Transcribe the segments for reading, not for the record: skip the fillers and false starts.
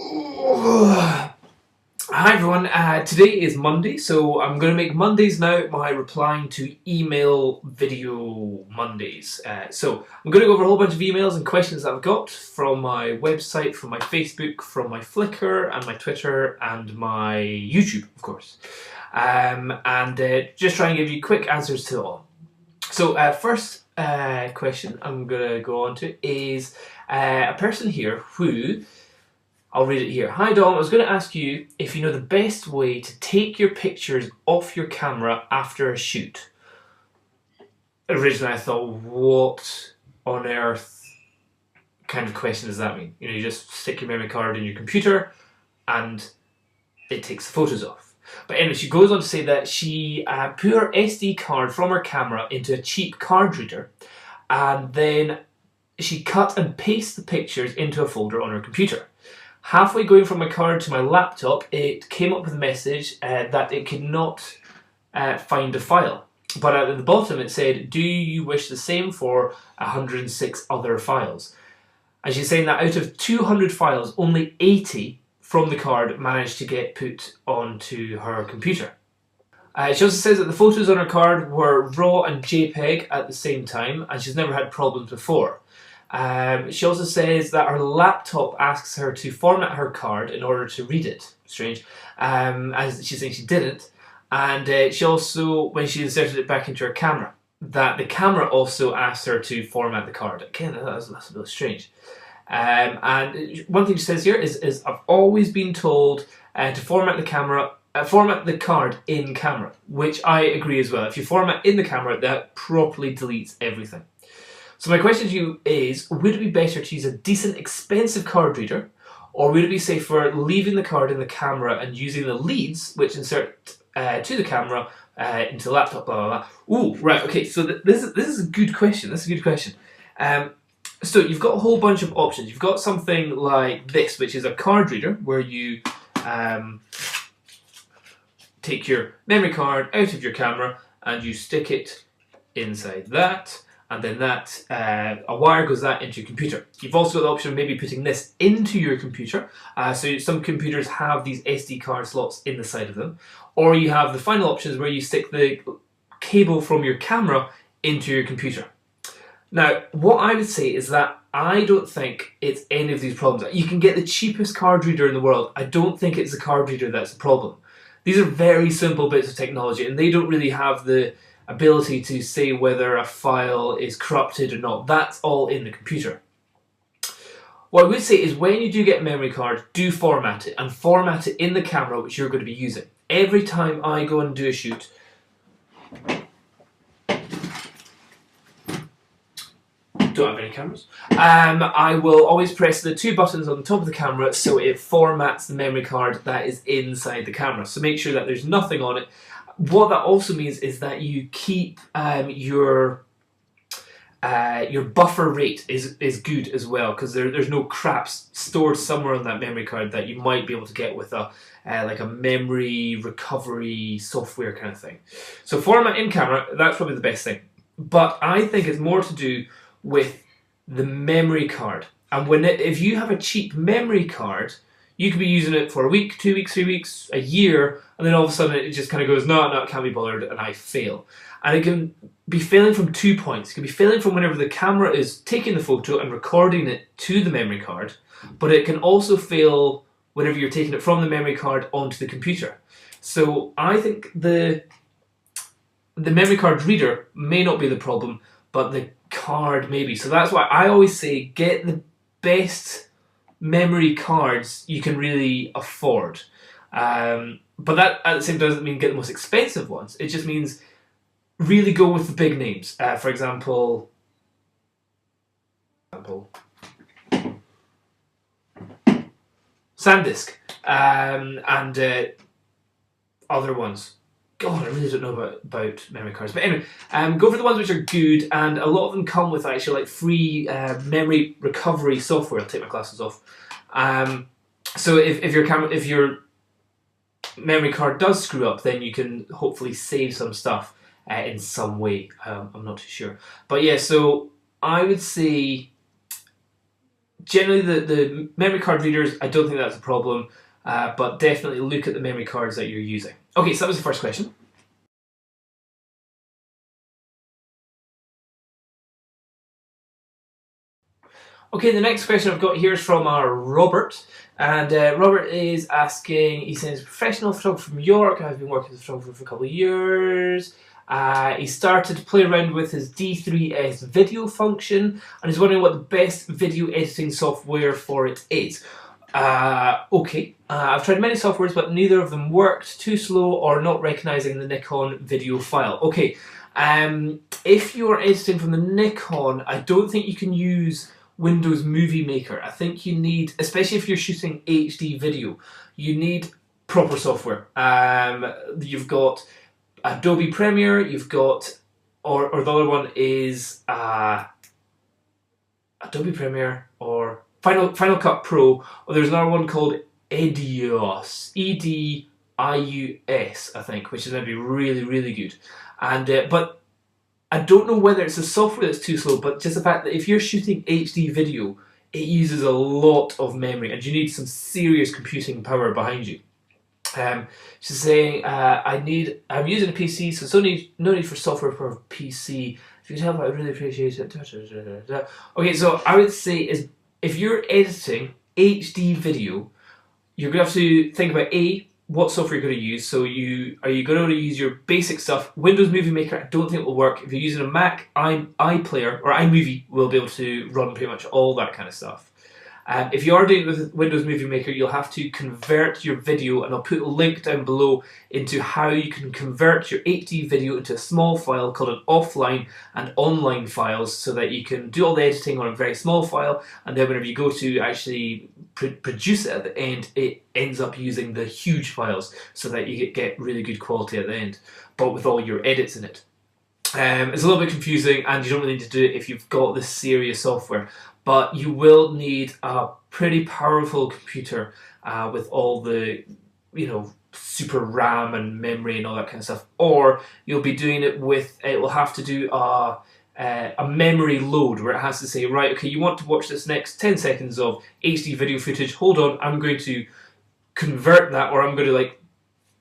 Hi everyone, today is Monday, so I'm going to make Mondays now my replying to email video Mondays. So I'm going to go over a whole bunch of emails and questions that I've got from my website, from my Facebook, from my Flickr and my Twitter and my YouTube, of course. And just try and give you quick answers to all. So first question I'm going to go on to is a person here who... I'll read it here. Hi Dom, I was going to ask you if you know the best way to take your pictures off your camera after a shoot. Originally I thought, what on earth kind of question does that mean? You know, you just stick your memory card in your computer and it takes the photos off. But anyway, she goes on to say that she put her SD card from her camera into a cheap card reader and then she cut and pasted the pictures into a folder on her computer. Halfway going from my card to my laptop, it came up with a message that it could not find a file. But at the bottom it said, do you wish the same for 106 other files? And she's saying that out of 200 files, only 80 from the card managed to get put onto her computer. She also says that the photos on her card were RAW and JPEG at the same time, and she's never had problems before. She also says that her laptop asks her to format her card in order to read it. Strange. As she's saying she didn't. And she also, when she inserted it back into her camera, that the camera also asked her to format the card. Again, that's a bit strange. And one thing she says here is I've always been told to format the camera, format the card in camera, which I agree as well. If you format in the camera, that properly deletes everything. So my question to you is, would it be better to use a decent, expensive card reader, or would it be safer leaving the card in the camera and using the leads, which insert to the camera into the laptop, blah, blah, blah. Ooh, right, okay, so this is a good question, So you've got a whole bunch of options. You've got something like this, which is a card reader, where you take your memory card out of your camera and you stick it inside that. And then that, a wire goes that into your computer. You've also got the option of maybe putting this into your computer. So some computers have these SD card slots in the side of them. Or you have the final options where you stick the cable from your camera into your computer. Now, what I would say is that I don't think it's any of these problems. You can get the cheapest card reader in the world. I don't think it's the card reader that's the problem. These are very simple bits of technology and they don't really have the ability to say whether a file is corrupted or not. That's all in the computer. What I would say is when you do get a memory card, do format it, and format it in the camera which you're going to be using. Every time I go and do a shoot, don't have any cameras, I will always press the two buttons on the top of the camera so it formats the memory card that is inside the camera. So make sure that there's nothing on it. What that also means is that you keep your buffer rate is good as well, because there's no craps stored somewhere on that memory card that you might be able to get with a like a memory recovery software kind of thing. So format in camera, that's probably the best thing. But I think it's more to do with the memory card. And if you have a cheap memory card, you could be using it for a week, 2 weeks, 3 weeks, a year, and then all of a sudden it just kind of goes, no, it can't be bothered, and I fail. And it can be failing from 2 points. It can be failing from whenever the camera is taking the photo and recording it to the memory card, but it can also fail whenever you're taking it from the memory card onto the computer. So I think the memory card reader may not be the problem, but the card maybe. So that's why I always say get the best memory cards you can really afford. But that at the same time doesn't mean get the most expensive ones. It just means really go with the big names. For example, SanDisk and other ones. God, I really don't know about memory cards. But anyway, go for the ones which are good, and a lot of them come with actually like free memory recovery software. I'll take my glasses off. So if your memory card does screw up, then you can hopefully save some stuff in some way. I'm not too sure. But yeah, so I would say generally the memory card readers, I don't think that's a problem, but definitely look at the memory cards that you're using. Okay, so that was the first question. Okay, the next question I've got here is from Robert, and Robert is asking, he says, professional photographer from York, I've been working as a photographer for a couple of years. He started to play around with his D3S video function, and he's wondering what the best video editing software for it is. Okay, I've tried many softwares, but neither of them worked, too slow, or not recognizing the Nikon video file. Okay, if you're editing from the Nikon, I don't think you can use Windows Movie Maker. I think you need, especially if you're shooting HD video, you need proper software. You've got Adobe Premiere, you've got, or the other one is Adobe Premiere or Final Cut Pro, or there's another one called Edius, E-D-I-U-S, I think, which is going to be really, really good. And but I don't know whether it's the software that's too slow, but just the fact that if you're shooting HD video, it uses a lot of memory, and you need some serious computing power behind you. She's saying, I'm using a PC, so no need for software for a PC. If you could help, I would really appreciate it. Okay, so I would say is if you're editing HD video, you're going to have to think about what software you're going to use. So are you going to use your basic stuff? Windows Movie Maker, I don't think will work. If you're using a Mac, iPlayer or iMovie will be able to run pretty much all that kind of stuff. If you are doing it with Windows Movie Maker, you'll have to convert your video, and I'll put a link down below into how you can convert your HD video into a small file called an offline and online files, so that you can do all the editing on a very small file, and then whenever you go to actually produce it at the end, it ends up using the huge files so that you get really good quality at the end, but with all your edits in it. It's a little bit confusing, and you don't really need to do it if you've got this serious software, but you will need a pretty powerful computer with all the, super RAM and memory and all that kind of stuff, or you'll be doing it with, it will have to do a memory load where it has to say, right, okay, you want to watch this next 10 seconds of HD video footage, hold on, I'm going to convert that, or I'm going to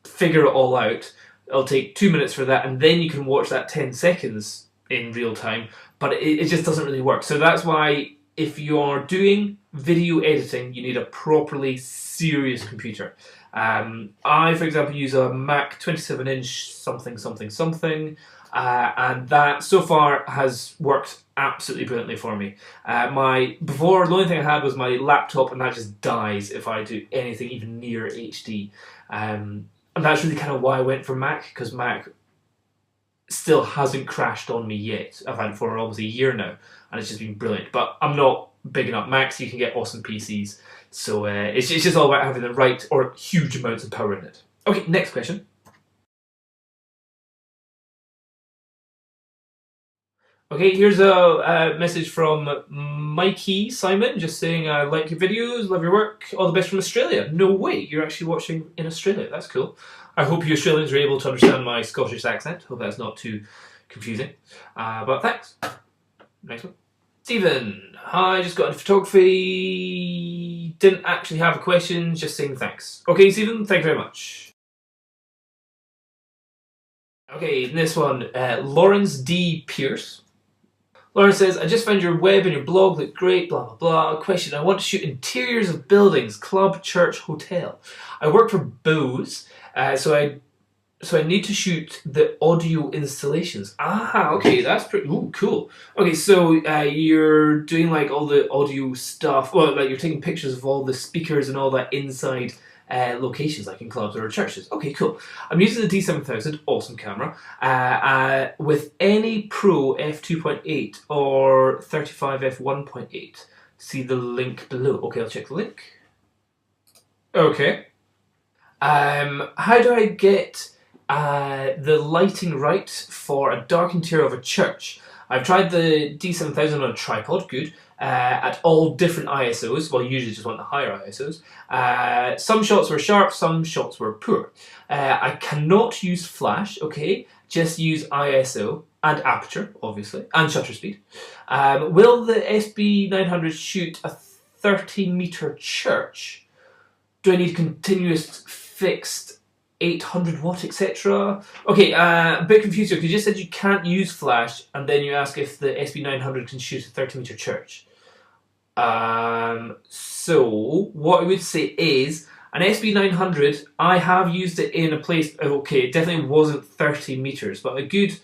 figure it all out. It'll take 2 minutes for that, and then you can watch that 10 seconds in real time, but it just doesn't really work. So that's why if you're doing video editing, you need a properly serious computer. I, for example, use a Mac 27-inch something, and that so far has worked absolutely brilliantly for me. The only thing I had was my laptop, and that just dies if I do anything even near HD. And that's really kind of why I went for Mac, because Mac still hasn't crashed on me yet. I've had it for almost a year now, and it's just been brilliant. But I'm not big enough Macs. You can get awesome PCs, so it's just all about having the right or huge amounts of power in it. Okay, next question. Okay, here's a message from Mikey Simon, just saying, I like your videos, love your work, all the best from Australia. No way, you're actually watching in Australia, that's cool. I hope you Australians are able to understand my Scottish accent, hope that's not too confusing. But thanks. Next one. Stephen, hi, just got into photography, didn't actually have a question, just saying thanks. Okay, Stephen, thank you very much. Okay, this one, Lawrence D. Pierce. Lauren says, I just found your web and your blog look great, blah, blah, blah. Question, I want to shoot interiors of buildings, club, church, hotel. I work for Bose, so I need to shoot the audio installations. Ah, okay, that's pretty, ooh, cool. Okay, so you're doing all the audio stuff, well, you're taking pictures of all the speakers and all that inside locations, like in clubs or churches. Okay, cool. I'm using the D7000, awesome camera, with any Pro f2.8 or 35 f1.8. See the link below. Okay, I'll check the link. Okay. How do I get the lighting right for a dark interior of a church? I've tried the D7000 on a tripod, good, at all different ISOs, well, you usually just want the higher ISOs. Some shots were sharp, some shots were poor. I cannot use flash, okay, just use ISO and aperture, obviously, and shutter speed. Will the SB900 shoot a 30-meter church, do I need continuous fixed 800 watt, etc.? Okay, a bit confused here because you just said you can't use flash, and then you ask if the SB900 can shoot a 30-meter church. So what I would say is an SB900, I have used it in a place, okay, it definitely wasn't 30 meters, but a good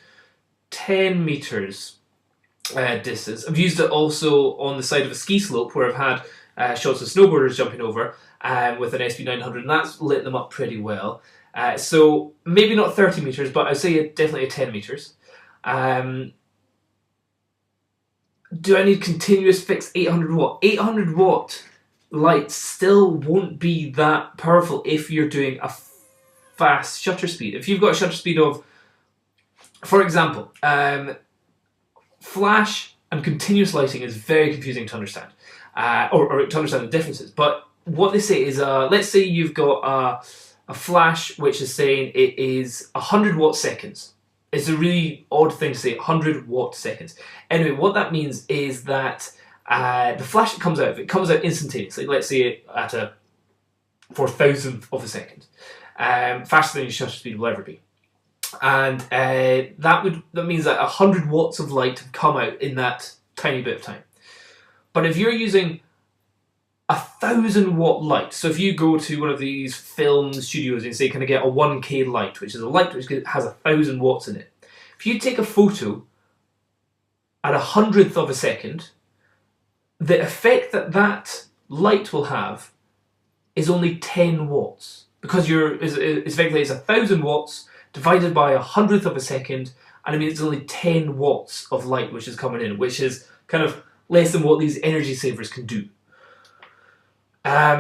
10 meters distance. I've used it also on the side of a ski slope where I've had shots of snowboarders jumping over with an SB900, and that's lit them up pretty well. So maybe not 30 meters, but I'd say definitely 10 meters. Do I need continuous fixed 800 watt? 800 watt light still won't be that powerful if you're doing a fast shutter speed. If you've got a shutter speed of, for example, flash and continuous lighting is very confusing to understand, or to understand the differences. But what they say is, let's say you've got a flash which is saying it is 100 watt seconds. It's a really odd thing to say, 100 watt seconds. Anyway, what that means is that the flash that comes out, if it comes out instantaneously, let's say at a 4,000th of a second, faster than your shutter speed will ever be. And that means that 100 watts of light have come out in that tiny bit of time. But if you're using 1,000 watt light, so if you go to one of these film studios and say, can I get a 1K light, which is a light which has 1,000 watts in it. If you take a photo at 100th of a second, the effect that that light will have is only 10 watts. Because effectively it's 1,000 watts divided by 100th of a second, and I mean it's only 10 watts of light which is coming in, which is kind of less than what these energy savers can do.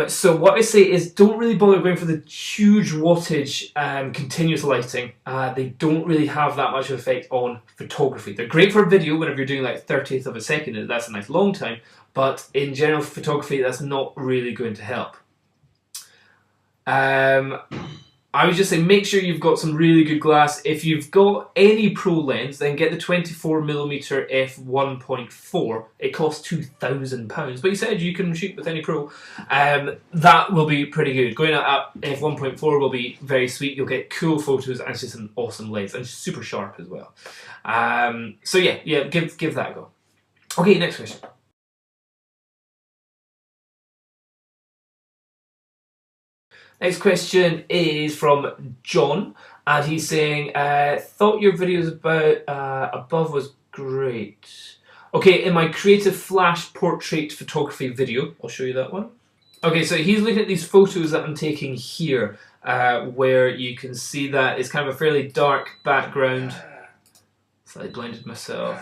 So what I say is don't really bother going for the huge wattage continuous lighting. They don't really have that much of effect on photography. They're great for video whenever you're doing like 30th of a second, and that's a nice long time, but in general photography that's not really going to help. I would just say make sure you've got some really good glass. If you've got any pro lens, then get the 24mm f1.4. It costs £2,000, but you said you can shoot with any pro. That will be pretty good. Going at f1.4 will be very sweet. You'll get cool photos, and it's just an awesome lens, and super sharp as well. So yeah, give that a go. Okay, next question. Next question is from John, and he's saying, thought your videos about above was great. Okay, in my creative flash portrait photography video, I'll show you that one. Okay, so he's looking at these photos that I'm taking here, where you can see that it's kind of a fairly dark background. Slightly blinded myself.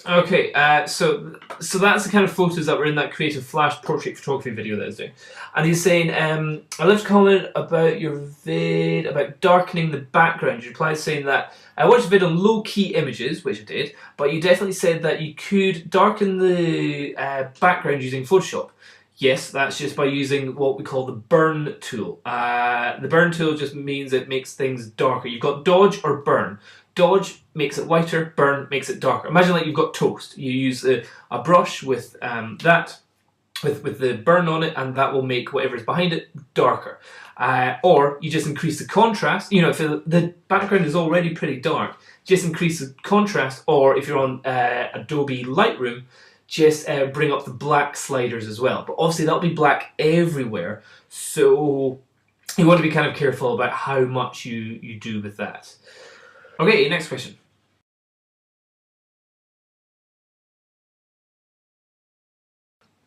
Okay, so that's the kind of photos that were in that creative flash portrait photography video that I was doing. And he's saying, I left a comment about your vid about darkening the background. You replied saying that I watched a vid on low-key images, which I did, but you definitely said that you could darken the background using Photoshop. Yes, that's just by using what we call the burn tool. The burn tool just means it makes things darker. You've got dodge or burn. Dodge makes it whiter, burn makes it darker. Imagine like you've got toast. You use a brush with with the burn on it, and that will make whatever is behind it darker. Or you just increase the contrast. You know, if the background is already pretty dark, just increase the contrast. Or if you're on Adobe Lightroom, just bring up the black sliders as well. But obviously that'll be black everywhere, so you want to be kind of careful about how much you do with that. Okay, next question.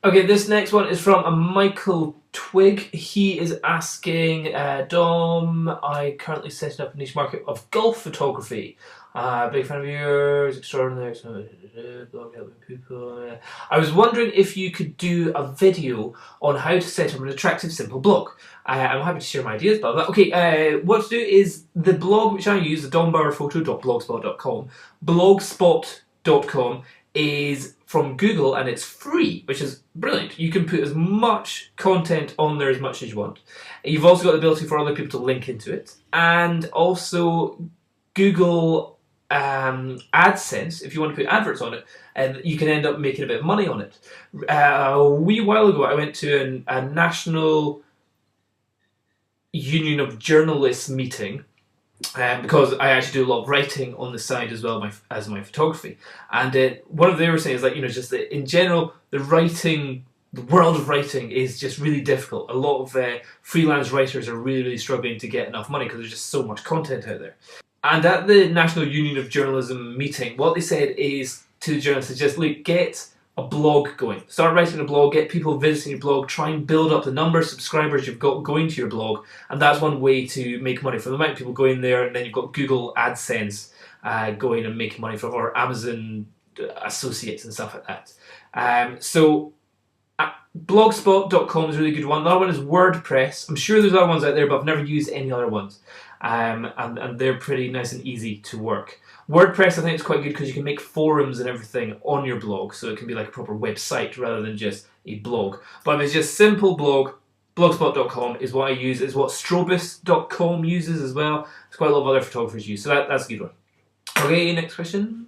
Okay, this next one is from a Michael Twig. He is asking, Dom, I currently setting up a niche market of golf photography. Big fan of yours, extraordinary, blog helping people. I was wondering if you could do a video on how to set up an attractive, simple blog. I'm happy to share my ideas, blah, blah. Okay, what to do is the blog which I use, the dombauerphoto.blogspot.com. Blogspot.com is from Google, and it's free, which is brilliant. You can put as much content on there as much as you want. You've also got the ability for other people to link into it, and also Google AdSense, if you want to put adverts on it, and you can end up making a bit of money on it. A wee while ago, I went to a National Union of Journalists meeting, because I actually do a lot of writing on the side as well as my photography. And one of they were saying is, like, just that in general, the world of writing is just really difficult. A lot of freelance writers are really, really struggling to get enough money because there's just so much content out there. And at the National Union of Journalism meeting, what they said is to the journalists is just, look, get a blog going. Start writing a blog, get people visiting your blog, try and build up the number of subscribers you've got going to your blog, and that's one way to make money from the amount of people going there. And then you've got Google AdSense going and making money from, or Amazon associates and stuff like that. So blogspot.com is a really good one. The other one is WordPress. I'm sure there's other ones out there, but I've never used any other ones. And they're pretty nice and easy to work. WordPress, I think, is quite good because you can make forums and everything on your blog, so it can be like a proper website rather than just a blog. But if it's just simple blog, blogspot.com is what I use. It's what strobus.com uses as well. It's quite a lot of other photographers use, so that's a good one. Okay, next question.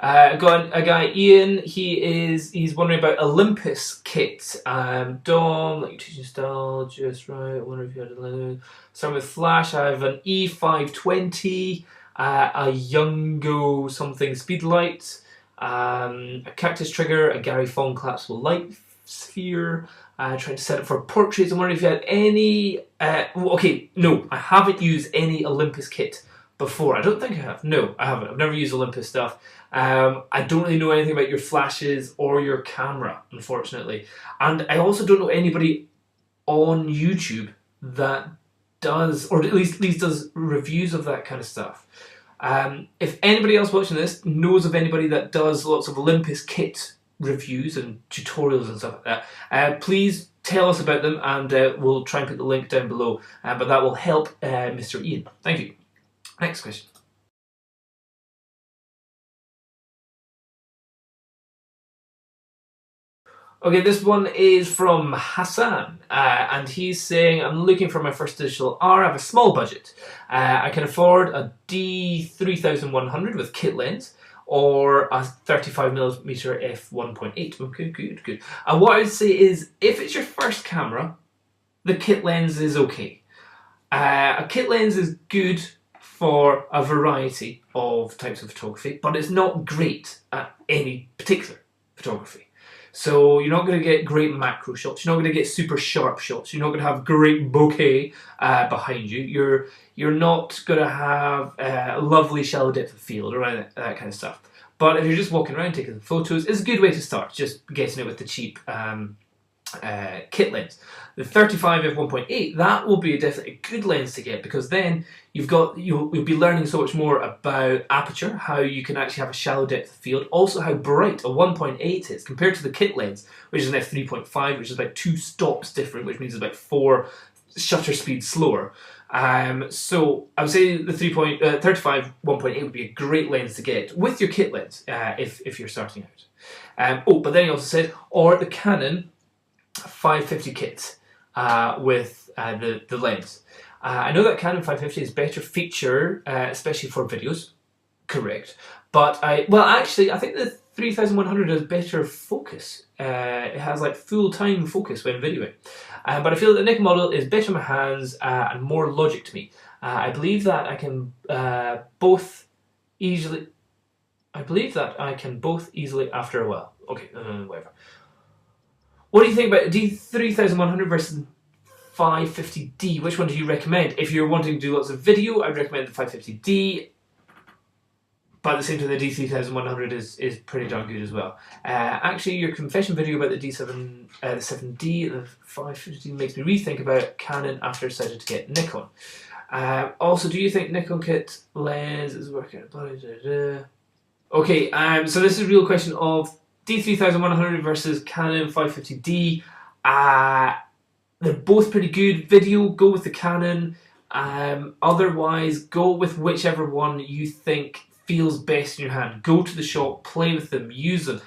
Got a guy, Ian. He's wondering about Olympus kit. Dom, like teaching style, just right. I wonder if you had a start with flash. I have an E520, a Youngo something speedlight, a cactus trigger, a Gary Fong collapsible light sphere. Trying to set it for portraits. I'm wondering if you had any. Okay, no, I haven't used any Olympus kit before. I don't think I have. No, I haven't. I've never used Olympus stuff. I don't really know anything about your flashes or your camera, unfortunately. And I also don't know anybody on YouTube that does, or at least does reviews of that kind of stuff. If anybody else watching this knows of anybody that does lots of Olympus kit reviews and tutorials and stuff like that, please tell us about them, and we'll try and put the link down below. But that will help Mr. Ian. Thank you. Next question. Okay, this one is from Hassan, and he's saying, I'm looking for my first dslr. I have a small budget. I can afford a D3100 with kit lens, or a 35mm f1.8. Okay, good. And what I would say is, if it's your first camera, the kit lens is okay. A kit lens is good for a variety of types of photography, but it's not great at any particular photography. So you're not going to get great macro shots. You're not going to get super sharp shots. You're not going to have great bokeh behind you. You're not going to have a lovely shallow depth of field or that kind of stuff. But if you're just walking around taking photos, it's a good way to start. Just getting it with the cheap kit lens. The 35 f1.8, that will be definitely a good lens to get, because then you'll be learning so much more about aperture, how you can actually have a shallow depth of field, also how bright a 1.8 is compared to the kit lens, which is an f3.5, which is about 2 stops different, which means it's about 4 shutter speeds slower. So I would say the 35 1.8 would be a great lens to get with your kit lens if you're starting out. But then he also said, or the Canon 550 kit with the lens. I know that Canon 550 is better feature, especially for videos, correct. But I think the 3100 has better focus. It has like full-time focus when videoing. But I feel that the Nikon model is better in my hands and more logic to me. I believe that I can both easily after a while. Okay, whatever. What do you think about D3100 versus 550D? Which one do you recommend? If you're wanting to do lots of video, I'd recommend the 550D. But at the same time, the D3100 is pretty darn good as well. Actually, your confession video about the the 7D, the 550D makes me rethink about Canon after I decided to get Nikon. Also, do you think Nikon kit lens is working? Okay, so this is a real question of D3100 versus Canon 550D. They're both pretty good. Video, go with the Canon. Otherwise, go with whichever one you think feels best in your hand. Go to the shop, play with them, use them.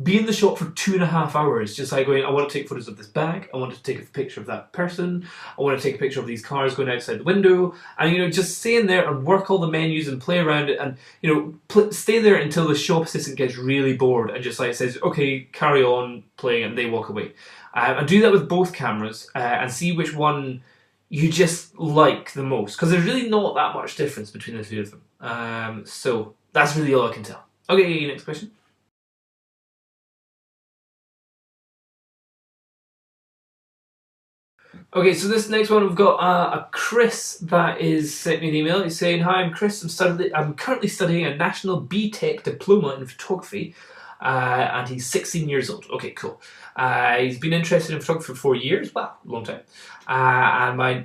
be in the shot for 2.5 hours, just like going, I want to take photos of this bag, I want to take a picture of that person, I want to take a picture of these cars going outside the window, and you know, just stay in there and work all the menus and play around it, and you know, stay there until the shop assistant gets really bored and just like says, okay, carry on playing, and they walk away. And do that with both cameras and see which one you just like the most, because there's really not that much difference between the two of them. So that's really all I can tell. Okay, next question. Okay, so this next one we've got a Chris that is sent me an email. He's saying, "Hi, I'm Chris. I'm currently studying a National BTEC diploma in photography, and he's 16 years old." Okay, cool. He's been interested in photography for 4 years. Wow, long time. And my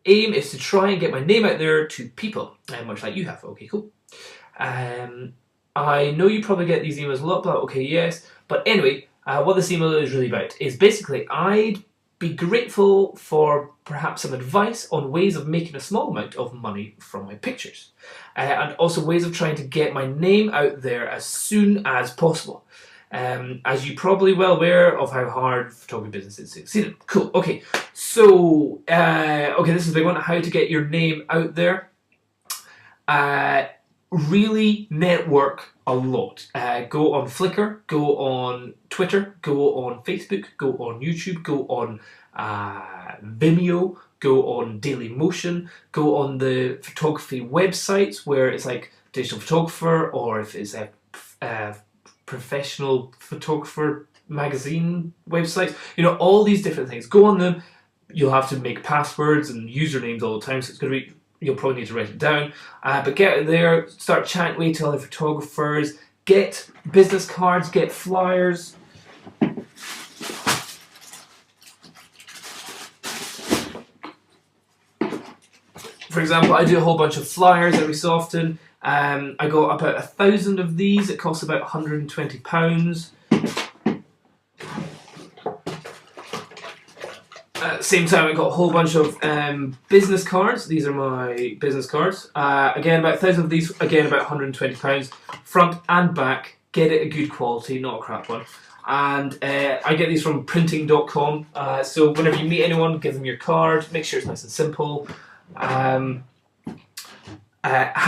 aim is to try and get my name out there to people, much like you have. Okay, cool. I know you probably get these emails a lot, but okay, yes. But anyway, what this email is really about is basically I'd be grateful for perhaps some advice on ways of making a small amount of money from my pictures, and also ways of trying to get my name out there as soon as possible. As you're probably well aware of how hard photography business is to succeed in. Cool. Okay. So, okay, this is the big one. How to get your name out there. Really network a lot. Go on Flickr, go on Twitter, go on Facebook, go on YouTube, go on Vimeo, go on Dailymotion, go on the photography websites where it's like Digital Photographer, or if it's a professional photographer magazine websites. You know, all these different things. Go on them. You'll have to make passwords and usernames all the time, so it's going to be, you'll probably need to write it down. But get out there, start chatting away to other photographers, get business cards, get flyers. For example, I do a whole bunch of flyers every so often. I got about 1,000 of these. It costs about £120. At the same time, I got a whole bunch of business cards. These are my business cards. Again, about 1,000 of these. Again, about £120. Front and back. Get it a good quality, not a crap one. And I get these from printing.com. So whenever you meet anyone, give them your card. Make sure it's nice and simple. How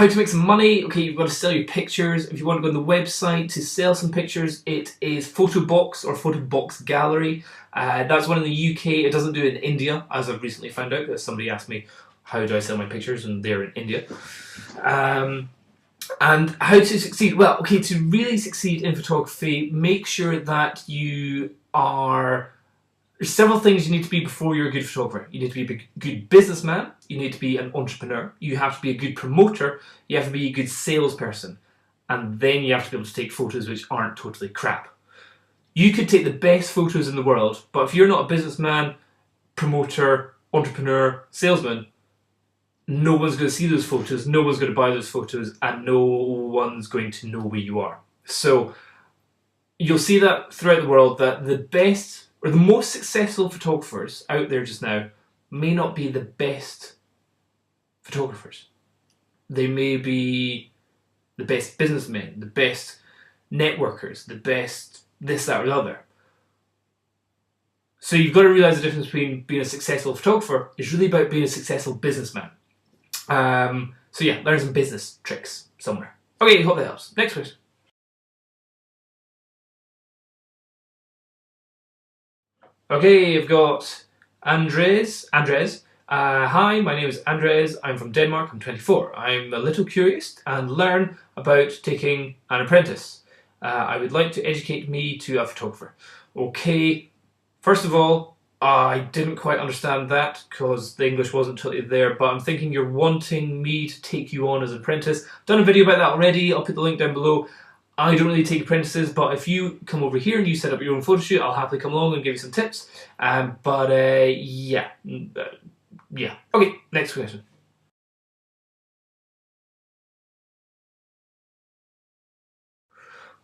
to make some money. Okay, you've got to sell your pictures. If you want to go on the website to sell some pictures, it is Photobox or Photobox Gallery. That's one in the UK. It doesn't do it in India, as I've recently found out. Somebody asked me, how do I sell my pictures? And they're in India. And how to succeed? Well, okay, to really succeed in photography, make sure that you are... There's several things you need to be before you're a good photographer. You need to be a good businessman. You need to be an entrepreneur. You have to be a good promoter. You have to be a good salesperson. And then you have to be able to take photos which aren't totally crap. You could take the best photos in the world, but if you're not a businessman, promoter, entrepreneur, salesman, no one's going to see those photos, no one's going to buy those photos, and no one's going to know where you are. So you'll see that throughout the world, that the best or the most successful photographers out there just now may not be the best photographers. They may be the best businessmen, the best networkers, the best this, that, or the other. So you've got to realise the difference between being a successful photographer is really about being a successful businessman. So yeah, learn some business tricks somewhere. Okay, hope that helps. Next question. Okay, I've got Andres. Hi, my name is Andres. I'm from Denmark. I'm 24. I'm a little curious and learn about taking an apprentice. I would like to educate me to a photographer. Okay, first of all, I didn't quite understand that because the English wasn't totally there, but I'm thinking you're wanting me to take you on as an apprentice. I've done a video about that already. I'll put the link down below. I don't really take apprentices, but if you come over here and you set up your own photo shoot, I'll happily come along and give you some tips. Yeah. Okay, next question.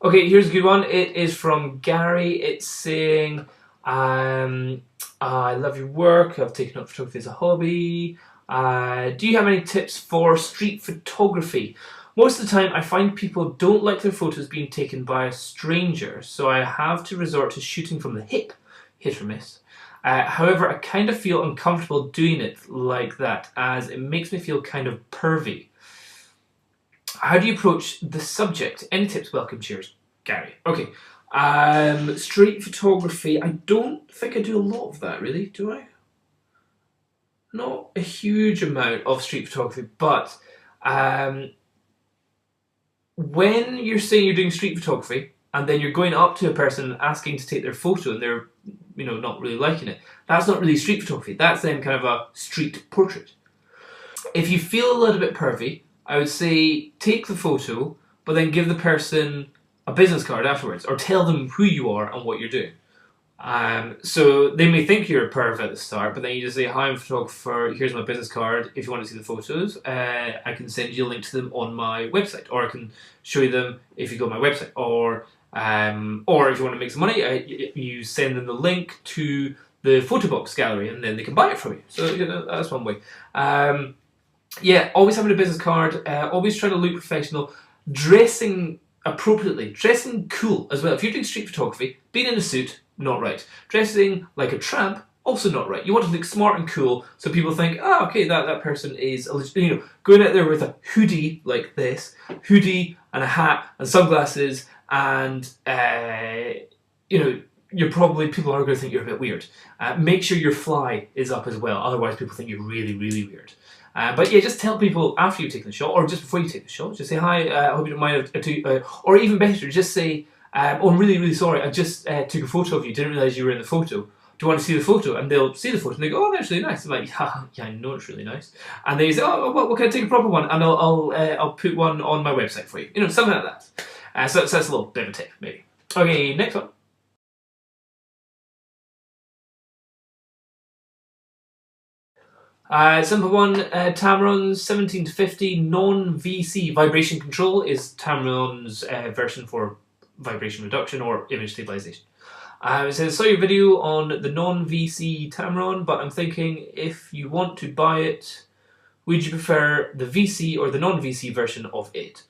Okay, here's a good one. It is from Gary. It's saying, I love your work. I've taken up photography as a hobby. Do you have any tips for street photography? Most of the time, I find people don't like their photos being taken by a stranger, so I have to resort to shooting from the hip, hit or miss. However, I kind of feel uncomfortable doing it like that, as it makes me feel kind of pervy. How do you approach the subject? Any tips? Welcome. Cheers, Gary. Okay. Street photography. I don't think I do a lot of that, really. Do I? Not a huge amount of street photography, but when you're saying you're doing street photography and then you're going up to a person asking to take their photo and they're, not really liking it, that's not really street photography. That's then kind of a street portrait. If you feel a little bit pervy, I would say take the photo, but then give the person a business card afterwards, or tell them who you are and what you're doing. So they may think you're a perv at the start, but then you just say, hi, I'm a photographer, here's my business card. If you want to see the photos, I can send you a link to them on my website, or I can show you them if you go to my website, or if you want to make some money, you send them the link to the photo box gallery and then they can buy it from you. So that's one way. Yeah, always having a business card, always trying to look professional, dressing appropriately, dressing cool as well. If you're doing street photography, being in a suit, not right. Dressing like a tramp, also not right. You want to look smart and cool so people think, oh, okay, that person is, going out there with a hoodie like this, hoodie and a hat and sunglasses and, people are going to think you're a bit weird. Make sure your fly is up as well, otherwise people think you're really, really weird. But yeah, just tell people after you've taken the shot, or just before you take the shot, just say, hi, I hope you don't mind, or even better, just say, oh, I'm really, really sorry, I just took a photo of you, didn't realise you were in the photo. Do you want to see the photo? And they'll see the photo and they go, oh, that's really nice. I'm like, yeah, I know it's really nice. And they say, oh, well, can I take a proper one? And I'll put one on my website for you. Something like that. So that's a little bit of a tip, maybe. Okay, next one. Simple one, Tamron 17-50 non-VC vibration control is Tamron's version for vibration reduction or image stabilization. It says, saw your video on the non-VC Tamron, but I'm thinking if you want to buy it, would you prefer the VC or the non-VC version of it?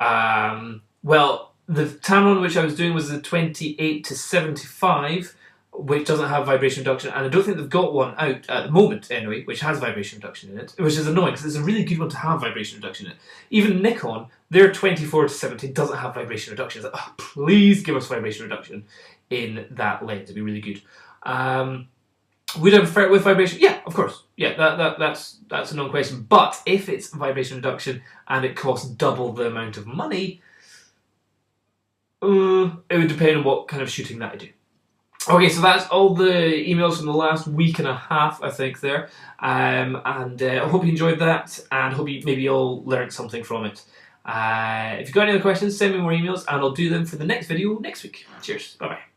Well, the Tamron which I was doing was the 28-75, which doesn't have vibration reduction, and I don't think they've got one out at the moment anyway, which has vibration reduction in it, which is annoying because it's a really good one to have vibration reduction in it. Even Nikon, their 24-70 doesn't have vibration reduction. It's like, oh, please give us vibration reduction in that lens, it'd be really good. Would I prefer it with vibration? Yeah, of course. Yeah, that's a non-question. But if it's vibration reduction and it costs double the amount of money, it would depend on what kind of shooting that I do. Okay, so that's all the emails from the last week and a half, I think, there. I hope you enjoyed that, and hope you maybe all learned something from it. If you've got any other questions, send me more emails, and I'll do them for the next video next week. Cheers. Bye-bye.